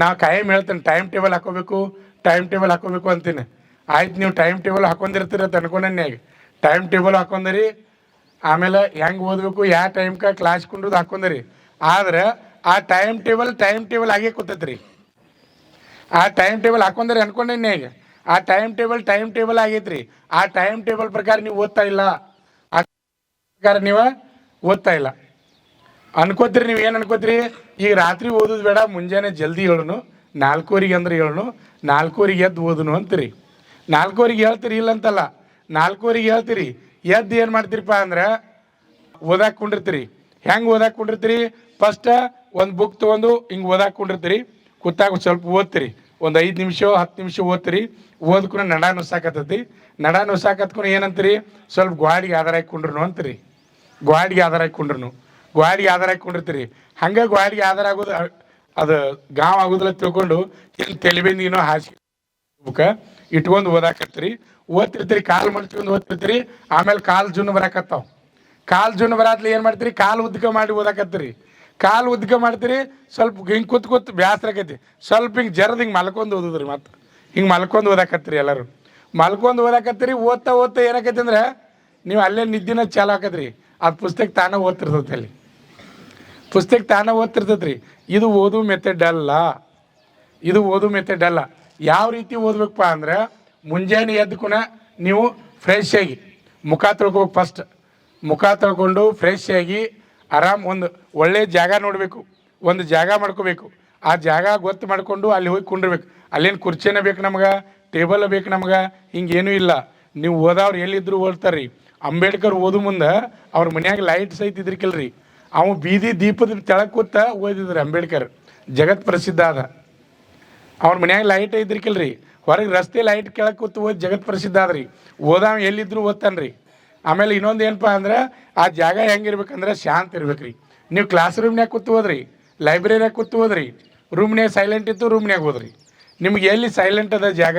ನಾ ಕಾಯಂ ಹೇಳ್ತೇನೆ ಟೈಮ್ ಟೇಬಲ್ ಹಾಕೋಬೇಕು ಅಂತೀನಿ. ಆಯ್ತು, ನೀವು ಟೈಮ್ ಟೇಬಲ್ ಹಾಕೊಂಡಿರ್ತೀರ ಅಂತ ಅನ್ಕೊಂಡೇನೆ. ಟೈಮ್ ಟೇಬಲ್ ಹಾಕೊಂಡ್ರಿ, ಆಮೇಲೆ ಹೆಂಗೆ ಓದಬೇಕು, ಯಾವ ಟೈಮ್ಗೆ ಕ್ಲಾಸ್ ಕೊಂಡ್ರದ್ದು ಹಾಕೊಂಡ್ರಿ. ಆದ್ರೆ ಆ ಟೈಮ್ ಟೇಬಲ್ ಆಗೇ ಕೂತೈತ್ರಿ. ಆ ಟೈಮ್ ಟೇಬಲ್ ಹಾಕೊಂಡ್ರಿ ಅನ್ಕೊಂಡೇನೆ. ಈಗ ಆ ಟೈಮ್ ಟೇಬಲ್ ಆಗೈತ್ರಿ. ಆ ಟೈಮ್ ಟೇಬಲ್ ಪ್ರಕಾರ ನೀವು ಓದ್ತಾ ಇಲ್ಲ, ಆ ಪ್ರಕಾರ ನೀವು ಓದ್ತಾ ಇಲ್ಲ ಅನ್ಕೋತೀರಿ. ನೀವು ಏನು ಅನ್ಕೋತೀರಿ, ಈಗ ರಾತ್ರಿ ಓದೋದು ಬೇಡ, ಮುಂಜಾನೆ ಜಲ್ದಿ ಹೇಳೋನು, 4:00 ಅಂದ್ರೆ ಹೇಳೋನು, 4:00 ಎದ್ದು ಓದನು ಅಂತೀರಿ. 4:00 ಹೇಳ್ತೀರಿ ಇಲ್ಲ ಅಂತಲ್ಲ, 4:00 ಹೇಳ್ತೀರಿ. ಎದ್ದು ಏನು ಮಾಡ್ತೀರಿಪ್ಪ ಅಂದ್ರೆ ಓದಾಕ್ ಕುಂಡಿರ್ತೀರಿ. ಹೆಂಗೆ ಓದಾಕ್ ಕುಂಡಿರ್ತೀರಿ, ಫಸ್ಟ್ ಒಂದು ಬುಕ್ ತೊಗೊಂಡು ಹಿಂಗೆ ಓದಾಕ್ ಕುಂಡಿರ್ತೀರಿ. ಕೂತಾಗ ಸ್ವಲ್ಪ ಓದ್ತೀರಿ, ಒಂದು 5 ನಿಮಿಷ 10 ನಿಮಿಷ ಓದ್ತೀರಿ. ಓದ್ಕೊಂಡು ನಡ ನುಸಾಕತ್ಕೊಂಡು ಏನಂತೀರಿ, ಸ್ವಲ್ಪ ಗ್ವಾಡಿಗೆ ಆಧಾರ ಹಾಕೊಂಡ್ರು ಅಂತೀರಿ. ಗ್ವಾಡಿಗೆ ಆಧಾರ ಹಾಕೊಂಡಿರ್ತೀರಿ. ಹಂಗೆ ಗ್ವಾಡಿಗೆ ಆಧಾರ ಆಗೋದು ಅದು ಗಾಂವ್ ಆಗೋದಿಲ್ಲ ತಿಳ್ಕೊಂಡು ಏನು ತೆಲಿಬೇಂದಿನೋ ಹಾಸಿಗೆ ಬುಕ್ಕ ಇಟ್ಕೊಂಡು ಓದ್ತಿರ್ತೀರಿ. ಕಾಲು ಮಡ್ಚ್ಕೊಂಡು ಓದ್ತಿರ್ತೀರಿ. ಆಮೇಲೆ ಕಾಲು ಜುನ್ ಬರಾಕತ್ತಾವ. ಕಾಲು ಜುನ್ ಬರಾತ್ಲಿ ಏನು ಮಾಡ್ತೀರಿ, ಕಾಲು ಉದ್ಕ ಮಾಡಿ ಓದಾಕತ್ತೀರಿ. ಕಾಲು ಉದ್ಕ ಮಾಡ್ತೀರಿ, ಸ್ವಲ್ಪ ಹಿಂಗೆ ಕೂತ್ ಬ್ಯಾಸರ ಆಕೈತಿ. ಸ್ವಲ್ಪ ಹಿಂಗೆ ಜರದು ಹಿಂಗೆ ಮಲ್ಕೊಂಡು ಓದೋದ್ರಿ. ಮತ್ತು ಹಿಂಗೆ ಮಲ್ಕೊಂಡು ಓದಾಕತ್ತೀರಿ. ಎಲ್ಲರೂ ಮಲ್ಕೊಂಡು ಓದಾಕತ್ತೀರಿ. ಓದ್ತಾ ಏನಾಕೈತಿ ಅಂದ್ರೆ ನೀವು ಅಲ್ಲೇ ನಿದ್ದಿನ ಚಾಲು ಆಕತ್ರಿ. ಅದು ಪುಸ್ತಕ ತಾನೇ ಓದ್ತಿರ್ತೈತಿ. ಅಲ್ಲಿ ಪುಸ್ತಕ ತಾನೇ ಓದ್ತಿರ್ತೈತಿ ರೀ. ಇದು ಓದು ಮೆಥಡ್ ಅಲ್ಲ. ಯಾವ ರೀತಿ ಓದ್ಬೇಕಪ್ಪ ಅಂದ್ರೆ, ಮುಂಜಾನೆ ಎದ್ದುಕುಣ ನೀವು ಫ್ರೆಶ್ ಆಗಿ ಮುಖ ತೊಳ್ಕೊಬೇಕು. ಫಸ್ಟ್ ಮುಖ ತೊಳ್ಕೊಂಡು ಫ್ರೆಶ್ ಆಗಿ ಆರಾಮ್ ಒಂದು ಒಳ್ಳೆ ಜಾಗ ನೋಡಬೇಕು, ಒಂದು ಜಾಗ ಮಾಡ್ಕೋಬೇಕು. ಆ ಜಾಗ ಗೊತ್ತು ಮಾಡಿಕೊಂಡು ಅಲ್ಲಿ ಹೋಗಿ ಕುಂಡಿರ್ಬೇಕು. ಅಲ್ಲೇನು ಕುರ್ಚಿನೇ ಬೇಕು ನಮ್ಗೆ, ಟೇಬಲ್ ಬೇಕು ನಮ್ಗೆ, ಹಿಂಗೇನೂ ಇಲ್ಲ. ನೀವು ಓದವ್ರು ಎಲ್ಲಿದ್ದರೂ ಓದ್ತಾರೆ ರೀ. ಅಂಬೇಡ್ಕರ್ ಓದು ಮುಂದೆ ಅವ್ರ ಮನ್ಯಾಗ ಲೈಟ್ ಸಹಿತ ಇದ್ರಿಕಿಲ್ರಿ. ಅವ ಬೀದಿ ದೀಪದ ತೆಳಗೆ ಕೂತ ಓದಿದ್ರಿ. ಅಂಬೇಡ್ಕರ್ ಜಗತ್ ಪ್ರಸಿದ್ಧ ಆದ. ಅವ್ರ ಮನ್ಯಾಗ ಲೈಟ್ ಇದ್ರಿಕಿಲ್ರಿ, ಹೊರಗೆ ರಸ್ತೆ ಲೈಟ್ ಕೆಳಗೆ ಕೂತು ಓದಿ ಜಗತ್ ಪ್ರಸಿದ್ಧ ಆದ್ರಿ. ಓದಾವ ಎಲ್ಲಿದ್ರು ಓದ್ತಾನೆ ರೀ. ಆಮೇಲೆ ಇನ್ನೊಂದು ಏನಪ್ಪ ಅಂದ್ರೆ, ಆ ಜಾಗ ಹೆಂಗಿರ್ಬೇಕಂದ್ರೆ ಶಾಂತ ಇರ್ಬೇಕ್ರಿ. ನೀವು ಕ್ಲಾಸ್ ರೂಮ್ನಾಗ ಕೂತು ಓದ್ರಿ, ಲೈಬ್ರರಿಯಾಗ ಕೂತು ಓದ್ರಿ. ರೂಮ್ನಾಗ ಸೈಲೆಂಟ್ ಇತ್ತು, ರೂಮ್ನಾಗ ಓದ್ರಿ. ನಿಮ್ಗೆ ಎಲ್ಲಿ ಸೈಲೆಂಟ್ ಅದ ಜಾಗ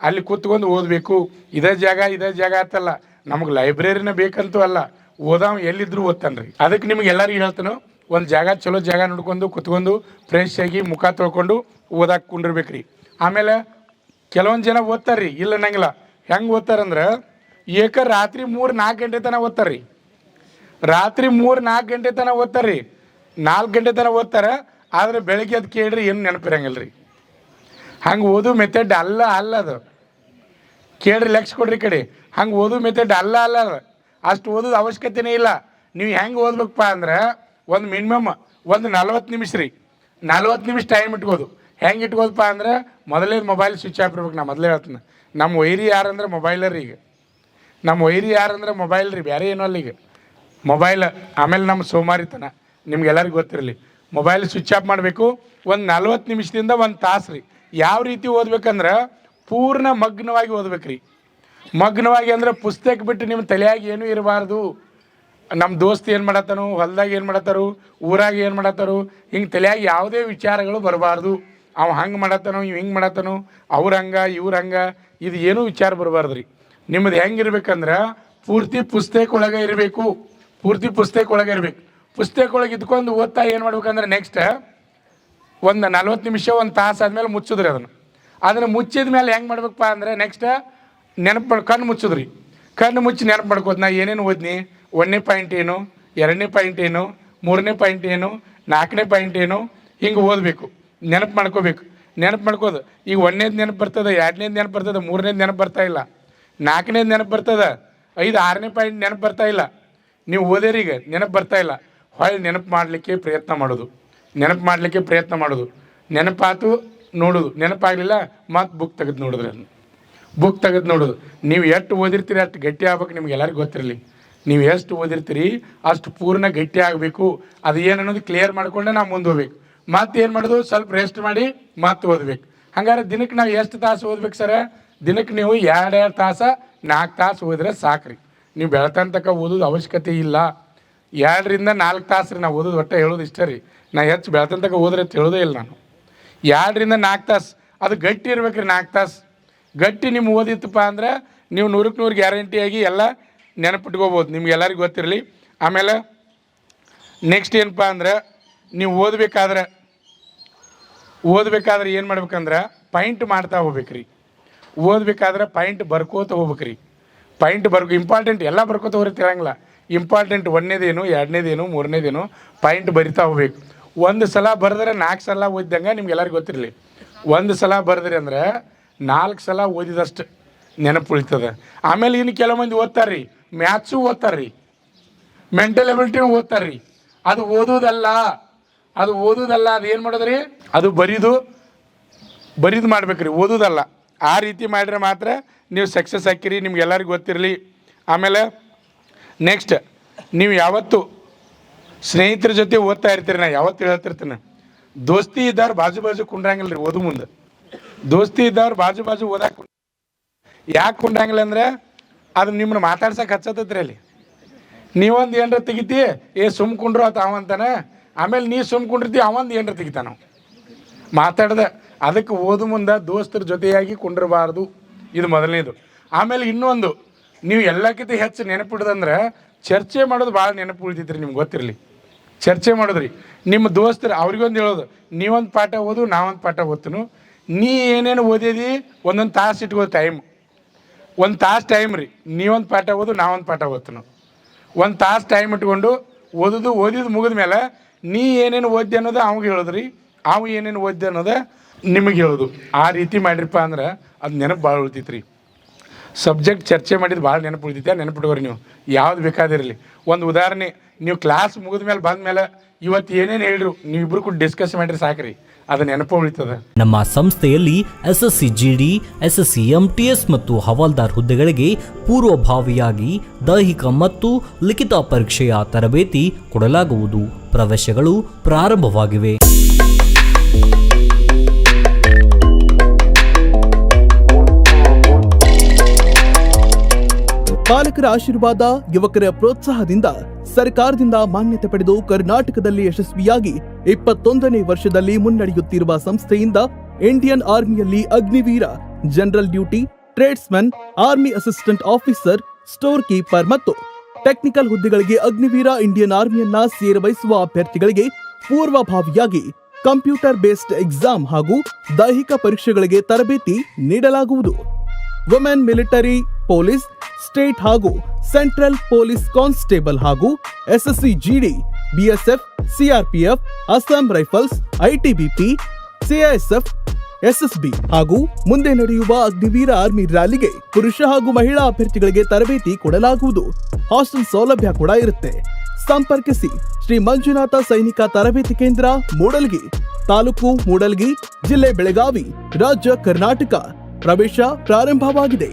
ಅಲ್ಲಿ ಕೂತ್ಕೊಂಡು ಓದಬೇಕು. ಇದೇ ಜಾಗ ಅಂತಲ್ಲ, ನಮಗೆ ಲೈಬ್ರರಿನ ಬೇಕಂತೂ ಅಲ್ಲ, ಓದಾವ ಎಲ್ಲಿದ್ರು ಓದ್ತಾನೆ ರೀ. ಅದಕ್ಕೆ ನಿಮ್ಗೆ ಎಲ್ಲರಿಗೂ ಹೇಳ್ತಾನೋ, ಒಂದು ಚಲೋ ಜಾಗ ನೋಡ್ಕೊಂಡು ಕುತ್ಕೊಂಡು ಫ್ರೆಶ್ ಆಗಿ ಮುಖ ತೊಳ್ಕೊಂಡು ಓದಾಕ್ ಕುಂಡಿರ್ಬೇಕ್ರಿ. ಆಮೇಲೆ ಕೆಲವೊಂದು ಜನ ಓದ್ತಾರ್ರಿ, ಇಲ್ಲ ಅನ್ನಂಗಿಲ್ಲ. ಹೆಂಗೆ ಓದ್ತಾರಂದ್ರೆ, ರಾತ್ರಿ 3-4 ಗಂಟೆ ತನಕ ಓದ್ತಾರ್ರಿ. ರಾತ್ರಿ 3-4 ಗಂಟೆ ತನಕ ಓದ್ತಾರ್ರಿ. 4 ಗಂಟೆ ತನಕ ಓದ್ತಾರೆ. ಆದರೆ ಬೆಳಗ್ಗೆ ಅದು ಕೇಳ್ರಿ ಏನು ನೆನಪಿರಂಗಿಲ್ಲ ರೀ. ಹಂಗೆ ಓದು ಮೆಥಡ್ ಅಲ್ಲ ಅದು. ಕೇಳ್ರಿ, ಲಕ್ಷ ಕೊಡ್ರಿ ಕಡೆ. ಹಂಗೆ ಓದು ಮೆಥಡ್ ಅಲ್ಲ ಅದು. ಅಷ್ಟು ಓದೋದು ಅವಶ್ಯಕತೆನೇ ಇಲ್ಲ. ನೀವು ಹೆಂಗೆ ಓದ್ಬೇಕಪ್ಪ ಅಂದ್ರೆ, ಒಂದು ಮಿನಿಮಮ್ ಒಂದು 40 ನಿಮಿಷ ರೀ. 40 ನಿಮಿಷ ಟೈಮ್ ಇಟ್ಕೋದು. ಹೆಂಗೆ ಇಟ್ಕೋದಪ್ಪ ಅಂದ್ರೆ, ಮೊದಲೇ ಮೊಬೈಲ್ ಸ್ವಿಚ್ ಆಫ್ ಇರ್ಬೇಕು. ನಾ ಮೊದಲೇ ಹೇಳ್ತೀನಿ, ನಮ್ಮ ವೈರಿ ಯಾರಂದ್ರೆ ಮೊಬೈಲರ್. ಈಗ ನಮ್ಮ ವೈರಿ ಯಾರಂದ್ರೆ ಮೊಬೈಲ್ ರೀ, ಬೇರೆ ಏನೋ ಅಲ್ಲ. ಈಗ ಮೊಬೈಲ್. ಆಮೇಲೆ ನಮ್ಮ ಸೋಮಾರಿತನ ನಿಮ್ಗೆಲ್ಲರಿಗೂ ಗೊತ್ತಿರಲಿ. ಮೊಬೈಲ್ ಸ್ವಿಚ್ ಆಫ್ ಮಾಡಬೇಕು. ಒಂದು 40 ನಿಮಿಷದಿಂದ 1 ತಾಸು ರೀ. ಯಾವ ರೀತಿ ಓದ್ಬೇಕಂದ್ರೆ, ಪೂರ್ಣ ಮಗ್ನವಾಗಿ ಓದ್ಬೇಕ್ರಿ. ಮಗ್ನವಾಗಿ ಅಂದರೆ ಪುಸ್ತಕ ಬಿಟ್ಟು ನಿಮ್ಮ ತಲೆಯಾಗಿ ಏನೂ ಇರಬಾರ್ದು. ನಮ್ಮ ದೋಸ್ತ್ ಏನು ಮಾಡತ್ತಾನು, ಹೊಲ್ದಾಗ ಏನು ಮಾಡತ್ತಾರು, ಊರಾಗ ಏನು ಮಾಡತ್ತಾರು, ಹಿಂಗೆ ತಲೆಯಾಗಿ ಯಾವುದೇ ವಿಚಾರಗಳು ಬರಬಾರ್ದು. ಅವ ಹಂಗೆ ಮಾಡತ್ತಾನು, ಇವು ಹಿಂಗೆ ಮಾಡತ್ತಾನು, ಅವ್ರು ಹಂಗೆ ಇವ್ರು ಹಂಗೆ, ಇದು ಏನೂ ವಿಚಾರ ಬರಬಾರ್ದು ರೀ. ನಿಮ್ಮದು ಹೆಂಗಿರ್ಬೇಕಂದ್ರೆ, ಪೂರ್ತಿ ಪುಸ್ತಕ ಒಳಗೆ ಇರಬೇಕು. ಪುಸ್ತಕ ಒಳಗೆ ಇದ್ಕೊಂಡು ಓದ್ತಾ ಏನು ಮಾಡ್ಬೇಕಂದ್ರೆ, ನೆಕ್ಸ್ಟ್ ಒಂದು 40 ನಿಮಿಷ 1 ತಾಸು ಆದಮೇಲೆ ಮುಚ್ಚಿದ್ರಿ. ಅದನ್ನು ಮುಚ್ಚಿದ ಮೇಲೆ ಹೆಂಗೆ ಮಾಡ್ಬೇಕಪ್ಪ ಅಂದರೆ, ನೆಕ್ಸ್ಟ್ ಕಣ್ಣು ಮುಚ್ಚಿದ್ರಿ. ಕಣ್ಣು ಮುಚ್ಚಿ ನೆನಪು ಮಾಡ್ಕೋದು, ನಾ ಏನೇನು ಓದ್ನಿ, 1ನೇ ಪಾಯಿಂಟ್ ಏನು, 2ನೇ ಪಾಯಿಂಟ್ ಏನು, 3ನೇ ಪಾಯಿಂಟ್ ಏನು, 4ನೇ ಪಾಯಿಂಟ್ ಏನು, ಹಿಂಗೆ ಓದಬೇಕು. ನೆನಪು ಮಾಡ್ಕೋದು. ಈಗ 1ನೇದು ನೆನಪು ಬರ್ತದೆ, 2ನೇದು ನೆನಪು ಬರ್ತದೆ, 3ನೇದು ನೆನಪು ಬರ್ತಾ ಇಲ್ಲ, 4ನೇದು ನೆನಪು ಬರ್ತದೆ, 5, 6ನೇ ಪಾಯಿಂಟ್ ನೆನಪು ಬರ್ತಾ ಇಲ್ಲ. ನೀವು ಓದೇರಿಗೆ ನೆನಪು ಬರ್ತಾ ಇಲ್ಲ. ಹೊಳ್ಳಿ ನೆನಪು ಮಾಡಲಿಕ್ಕೆ ಪ್ರಯತ್ನ ಮಾಡೋದು. ನೆನಪಾತು ನೋಡೋದು, ನೆನಪಾಗಲಿಲ್ಲ ಮತ್ತು ಬುಕ್ ತೆಗೆದು ನೋಡೋದು. ನೀವು ಎಷ್ಟು ಓದಿರ್ತೀರಿ ಅಷ್ಟು ಗಟ್ಟಿ ಆಗ್ಬೇಕು. ನಿಮ್ಗೆ ಎಲ್ಲರಿಗೂ ಗೊತ್ತಿರಲಿ, ನೀವು ಎಷ್ಟು ಓದಿರ್ತೀರಿ ಅಷ್ಟು ಪೂರ್ಣ ಗಟ್ಟಿ ಆಗಬೇಕು. ಅದು ಏನು ಅನ್ನೋದು ಕ್ಲಿಯರ್ ಮಾಡಿಕೊಂಡೆ ನಾವು ಮುಂದೆ ಹೋಗ್ಬೇಕು. ಮತ್ತು ಏನು ಮಾಡೋದು, ಸ್ವಲ್ಪ ರೆಸ್ಟ್ ಮಾಡಿ ಮತ್ತೆ ಓದಬೇಕು. ಹಂಗಾರೆ ದಿನಕ್ಕೆ ನಾವು ಎಷ್ಟು ತಾಸು ಓದ್ಬೇಕು ಸರ? ದಿನಕ್ಕೆ ನೀವು 2 ತಾಸು 4 ತಾಸು ಓದಿದ್ರೆ ಸಾಕ್ರಿ. ನೀವು ಬೆಳತನ ತನಕ ಓದೋದು ಅವಶ್ಯಕತೆ ಇಲ್ಲ. 2ರಿಂದ 4 ತಾಸು ರೀ ನಾವು ಓದೋದು. ಒಟ್ಟೆ ಹೇಳೋದು ಇಷ್ಟ ರೀ. ನಾ ಹೆಚ್ಚು ಬೆಳತನ ತನಕ ಓದ್ರೆ ಅಂತ ಹೇಳೋದೇ ಇಲ್ಲ ನಾನು. 2ರಿಂದ 4 ತಾಸು ಅದು ಗಟ್ಟಿ ಇರ್ಬೇಕು ರೀ. 4 ತಾಸು ಗಟ್ಟಿ ನಿಮ್ಮ ಓದಿತ್ತಪ್ಪ ಅಂದ್ರೆ ನೀವು 100ಕ್ಕೆ 100 ಗ್ಯಾರಂಟಿಯಾಗಿ ಎಲ್ಲ ನೆನಪಿಟ್ಕೋಬೋದು. ನಿಮ್ಗೆ ಎಲ್ಲರಿಗೂ ಗೊತ್ತಿರಲಿ. ಆಮೇಲೆ ನೆಕ್ಸ್ಟ್ ಏನಪ್ಪ ಅಂದ್ರೆ, ನೀವು ಓದಬೇಕಾದ್ರೆ ಏನು ಮಾಡ್ಬೇಕಂದ್ರೆ ಪಾಯಿಂಟ್ ಮಾಡ್ತಾ ಹೋಗ್ಬೇಕ್ರಿ. ಓದಬೇಕಾದ್ರೆ ಪಾಯಿಂಟ್ ಬರ್ಕೋತ ಹೋಗ್ಬೇಕ್ರಿ. ಪಾಯಿಂಟ್ ಇಂಪಾರ್ಟೆಂಟ್ ಎಲ್ಲ ಬರ್ಕೋತ ಹೋಗ್ರಿ ತಿಳಂಗಿಲ್ಲ. ಇಂಪಾರ್ಟೆಂಟ್ 1ನೇದೇನು 2ನೇದೇನು 3ನೇದೇನು ಪಾಯಿಂಟ್ ಬರಿತಾ ಹೋಗ್ಬೇಕು. ಒಂದು ಸಲ ಬರೆದ್ರೆ 4 ಸಲ ಓದಿದಂಗೆ ನಿಮ್ಗೆ ಎಲ್ಲರಿಗೂ ಗೊತ್ತಿರಲಿ. ಒಂದು ಸಲ ಬರೆದ್ರಿ ಅಂದ್ರೆ 4 ಸಲ ಓದಿದಷ್ಟು ನೆನಪು ಉಳಿತದೆ. ಆಮೇಲೆ ಇನ್ನು ಕೆಲವು ಮಂದಿ ಓದ್ತಾರ್ರಿ, ಮ್ಯಾಥ್ಸು ಓದ್ತಾರ್ರಿ, ಮೆಂಟಲ್ ಎಬಿಲಿಟಿನೂ ಓದ್ತಾರ್ರಿ. ಅದು ಓದೋದಲ್ಲ, ಅದು ಏನು ಮಾಡೋದ್ರಿ, ಅದು ಬರೀದು ಮಾಡ್ಬೇಕ್ರಿ, ಓದೋದಲ್ಲ. ಆ ರೀತಿ ಮಾಡಿದ್ರೆ ಮಾತ್ರ ನೀವು ಸಕ್ಸಸ್ ಹಾಕಿರಿ, ನಿಮ್ಗೆ ಎಲ್ಲರಿಗೂ ಗೊತ್ತಿರಲಿ. ಆಮೇಲೆ ನೆಕ್ಸ್ಟ್, ನೀವು ಯಾವತ್ತು ಸ್ನೇಹಿತರ ಜೊತೆ ಓದ್ತಾ ಇರ್ತೀರಿ. ನಾ ಯಾವತ್ತು ಹೇಳ್ತಿರ್ತೀನಿ, ದೋಸ್ತಿ ಇದ್ದವ್ರು ಬಾಜು ಕುಂಡ್ರಂಗಿಲ್ಲ ರೀ ಓದು ಮುಂದೆ. ದೋಸ್ತಿ ಇದ್ದವ್ರು ಬಾಜು ಓದಾಕ ಯಾಕೆ ಕುಂಡ್ರಂಗಿಲ್ಲ ಅಂದರೆ ಅದು ನಿಮ್ಮನ್ನ ಮಾತಾಡ್ಸಕ್ಕೆ ಹಚ್ಚತೈತ್ರಿ. ಅಲ್ಲಿ ನೀವೊಂದು ಏನರ ತೆಗಿತಿ, ಸುಮ್ಕೊಂಡ್ರು ಆತ ಅವಂತಾನೆ, ಆಮೇಲೆ ನೀ ಸುಮ್ಕೊಂಡಿರ್ತಿ, ಅವಂದು ಏನರ ತೆಗಿತಾನ ಮಾತಾಡ್ದೆ. ಅದಕ್ಕೆ ಓದು ಮುಂದೆ ದೋಸ್ತರ ಜೊತೆಯಾಗಿ ಕುಂಡಿರಬಾರ್ದು, ಇದು ಮೊದಲನೇದು. ಆಮೇಲೆ ಇನ್ನೊಂದು, ನೀವು ಎಲ್ಲಕ್ಕಿಂತ ಹೆಚ್ಚು ನೆನಪಿಡೋದಂದ್ರೆ ಚರ್ಚೆ ಮಾಡೋದು ಭಾಳ ನೆನಪು ಉಳಿತೈತ್ರಿ. ನಿಮ್ಗೆ ಗೊತ್ತಿರಲಿ, ಚರ್ಚೆ ಮಾಡೋದ್ರಿ. ನಿಮ್ಮ ದೋಸ್ತರು ಅವ್ರಿಗೊಂದು ಹೇಳೋದು, ನೀವೊಂದು ಪಾಠ ಓದು, ನಾವೊಂದು ಪಾಠ ಓದ್ತೀನು, ನೀ ಏನೇನು ಓದಿದಿ ಒಂದೊಂದು ತಾಸು ಇಟ್ಕೋದು ಟೈಮ್, 1 ತಾಸು ಟೈಮ್ ರೀ. ನೀವೊಂದು ಪಾಠ ಓದು, ನಾವೊಂದು ಪಾಠ ಓದ್ತೀನು, 1 ತಾಸು ಟೈಮ್ ಇಟ್ಕೊಂಡು ಓದಿದ್ದು ಮುಗಿದ ಮೇಲೆ ನೀ ಏನೇನು ಓದ್ದೆ ಅನ್ನೋದು ಅವಂಗೆ ಹೇಳೋದ್ರಿ, ಅವು ಏನೇನು ಓದ್ದೆ ಅನ್ನೋದು ನಿಮಗೆ ಹೇಳೋದು. ಆ ರೀತಿ ಮಾಡಿರಪ್ಪ ಅಂದ್ರೆ ಅದು ನೆನಪು ಭಾಳ ಉಳಿತೈತ್ರಿ. ಸಬ್ಜೆಕ್ಟ್ ಚರ್ಚೆ ಮಾಡಿದ್ದು ಭಾಳ ನೆನಪು ಉಳಿತೈತೆ. ನೆನಪಿಟ್ಕೋರಿ ನೀವು, ಯಾವ್ದು ಬೇಕಾದಿರಲಿ. ಒಂದು ಉದಾಹರಣೆ, ನೀವು ಕ್ಲಾಸ್ ಮುಗಿದ ಮೇಲೆ ಬಂದಮೇಲೆ ಇವತ್ತು ಏನೇನು ಹೇಳಿರು ನೀವಿಬ್ರು ಕೂಡ ಡಿಸ್ಕಸ್ ಮಾಡಿರಿ ಸಾಕ್ರಿ, ಅದು ನೆನಪು ಉಳಿತದೆ. ನಮ್ಮ ಸಂಸ್ಥೆಯಲ್ಲಿ SSC GD, SSC MTS ಮತ್ತು ಹವಾಲ್ದಾರ್ ಹುದ್ದೆಗಳಿಗೆ ಪೂರ್ವಭಾವಿಯಾಗಿ ದೈಹಿಕ ಮತ್ತು ಲಿಖಿತ ಪರೀಕ್ಷೆಯ ತರಬೇತಿ ಕೊಡಲಾಗುವುದು. ಪ್ರವೇಶಗಳು ಪ್ರಾರಂಭವಾಗಿವೆ. ಪಾಲಕರ ಆಶೀರ್ವಾದ, ಯುವಕರ ಪ್ರೋತ್ಸಾಹದಿಂದ ಸರ್ಕಾರದಿಂದ ಮಾನ್ಯತೆ ಪಡೆದು ಕರ್ನಾಟಕದಲ್ಲಿ ಯಶಸ್ವಿಯಾಗಿ 21ನೇ ವರ್ಷದಲ್ಲಿ ಮುನ್ನಡೆಯುತ್ತಿರುವ ಸಂಸ್ಥೆಯಿಂದ ಇಂಡಿಯನ್ ಆರ್ಮಿಯಲ್ಲಿ Agniveer, general duty, tradesman, army assistant officer, store keeper ಮತ್ತು ಟೆಕ್ನಿಕಲ್ ಹುದ್ದೆಗಳಿಗೆ ಅಗ್ನಿವೀರ ಇಂಡಿಯನ್ ಆರ್ಮಿಯನ್ನ ಸೇರಬಯಸುವ ಅಭ್ಯರ್ಥಿಗಳಿಗೆ ಪೂರ್ವಭಾವಿಯಾಗಿ ಕಂಪ್ಯೂಟರ್ ಬೇಸ್ಡ್ ಎಕ್ಸಾಮ್ ಹಾಗೂ ದೈಹಿಕ ಪರೀಕ್ಷೆಗಳಿಗೆ ತರಬೇತಿ ನೀಡಲಾಗುವುದು. ವುಮೆನ್ ಮಿಲಿಟರಿ, ಪೊಲೀಸ್, ಸ್ಟೇಟ್ ಹಾಗೂ ಸೆಂಟ್ರಲ್ ಪೊಲೀಸ್ ಕಾನ್ಸ್ಟೇಬಲ್ ಹಾಗೂ SSC GD, BSF, CRPF, Assam rifles, ITBP, CISF, SSB ಹಾಗೂ ಮುಂದೆ ನಡೆಯುವ ಅಗ್ನಿವೀರ ಆರ್ಮಿ ರ್ಯಾಲಿಗೆ ಪುರುಷ ಹಾಗೂ ಮಹಿಳಾ ಅಭ್ಯರ್ಥಿಗಳಿಗೆ ತರಬೇತಿ ಕೊಡಲಾಗುವುದು. ಹಾಸ್ಟೆಲ್ ಸೌಲಭ್ಯ ಕೂಡ ಇರುತ್ತೆ. ಸಂಪರ್ಕಿಸಿ ಶ್ರೀ ಮಂಜುನಾಥ ಸೈನಿಕ ತರಬೇತಿ ಕೇಂದ್ರ, ಮೂಡಲ್ಗಿ, ತಾಲೂಕು ಮೂಡಲ್ಗಿ, ಜಿಲ್ಲೆ ಬೆಳಗಾವಿ, ರಾಜ್ಯ ಕರ್ನಾಟಕ. ಪ್ರವೇಶ ಪ್ರಾರಂಭವಾಗಿದೆ.